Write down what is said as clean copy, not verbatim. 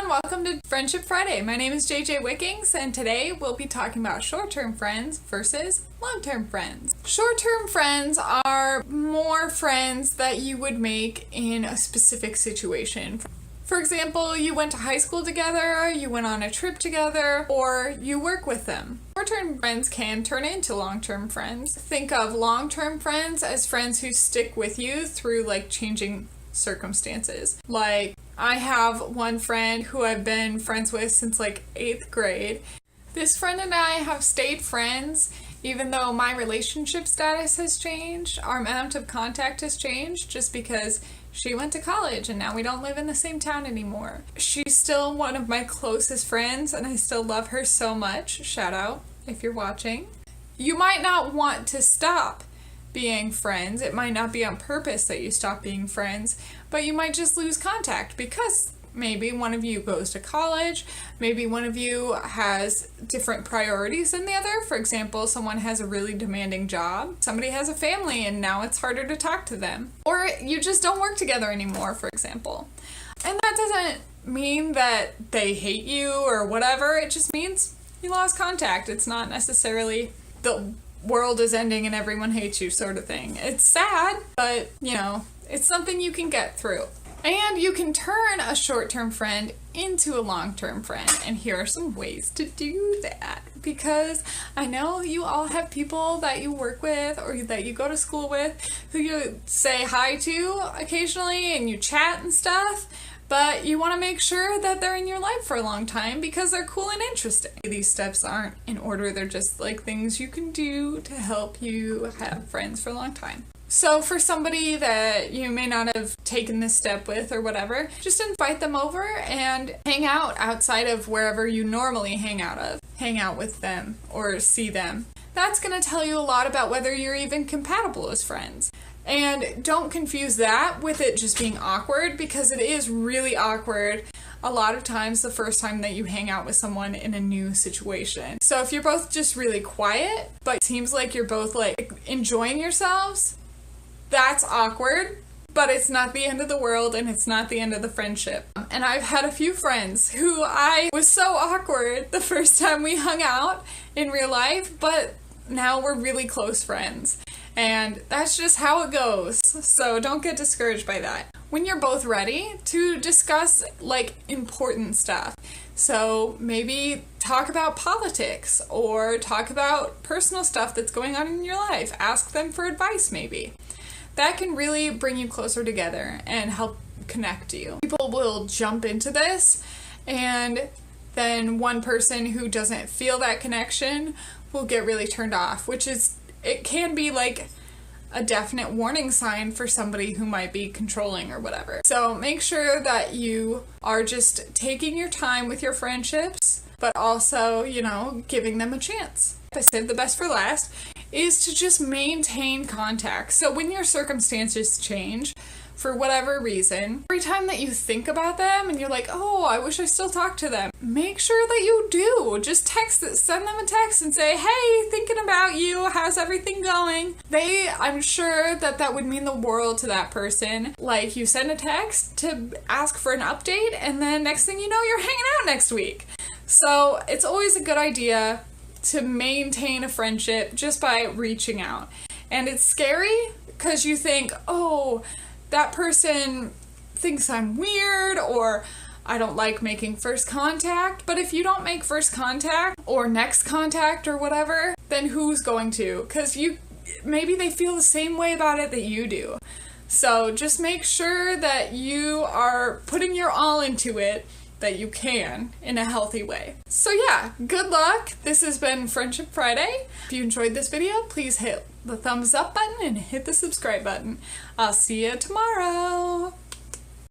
everyone, welcome to Friendship Friday. My name is JJ Wickings, and today we'll be talking about short-term friends versus long-term friends. Short-term friends are more friends that you would make in a specific situation. For example, you went to high school together, you went on a trip together, or you work with them. Short-term friends can turn into long-term friends. Think of long-term friends as friends who stick with you through changing circumstances. I have one friend who I've been friends with since 8th grade. This friend and I have stayed friends even though my relationship status has changed. Our amount of contact has changed just because she went to college and now we don't live in the same town anymore. She's still one of my closest friends and I still love her so much. Shout out if you're watching. You might not want to stop being friends. It might not be on purpose that you stop being friends, but you might just lose contact because maybe one of you goes to college, maybe one of you has different priorities than the other. For example, someone has a really demanding job, somebody has a family and now it's harder to talk to them. Or you just don't work together anymore, for example. And that doesn't mean that they hate you or whatever, it just means you lost contact. It's not necessarily the world is ending and everyone hates you sort of thing. It's sad, but it's something you can get through. And you can turn a short-term friend into a long-term friend. And here are some ways to do that. Because I know you all have people that you work with or that you go to school with who you say hi to occasionally and you chat and stuff. But you want to make sure that they're in your life for a long time because they're cool and interesting. These steps aren't in order, they're just things you can do to help you have friends for a long time. So for somebody that you may not have taken this step with or whatever, just invite them over and hang out outside of wherever you normally hang out with them or see them. That's going to tell you a lot about whether you're even compatible as friends. And don't confuse that with it just being awkward, because it is really awkward a lot of times the first time that you hang out with someone in a new situation. So if you're both just really quiet, but it seems like you're both enjoying yourselves, that's awkward, but it's not the end of the world and it's not the end of the friendship. And I've had a few friends who I was so awkward the first time we hung out in real life, but now we're really close friends. And that's just how it goes. So don't get discouraged by that. When you're both ready to discuss important stuff. So maybe talk about politics or talk about personal stuff that's going on in your life. Ask them for advice maybe. That can really bring you closer together and help connect you. People will jump into this and then one person who doesn't feel that connection will get really turned off, it can be a definite warning sign for somebody who might be controlling or whatever. So make sure that you are just taking your time with your friendships, but also, giving them a chance. I saved the best for last is to just maintain contact. So when your circumstances change, for whatever reason, every time that you think about them and you're oh, I wish I still talked to them, make sure that you do. Just send them a text and say, hey, thinking about you, how's everything going? I'm sure that would mean the world to that person. You send a text to ask for an update and then next thing you know, you're hanging out next week. So it's always a good idea to maintain a friendship just by reaching out. And it's scary because you think, oh, that person thinks I'm weird or I don't like making first contact. But if you don't make first contact or next contact or whatever, then who's going to? Because maybe they feel the same way about it that you do. So just make sure that you are putting your all into it that you can in a healthy way. So yeah, good luck. This has been Friendship Friday. If you enjoyed this video, please hit the thumbs up button and hit the subscribe button. I'll see you tomorrow.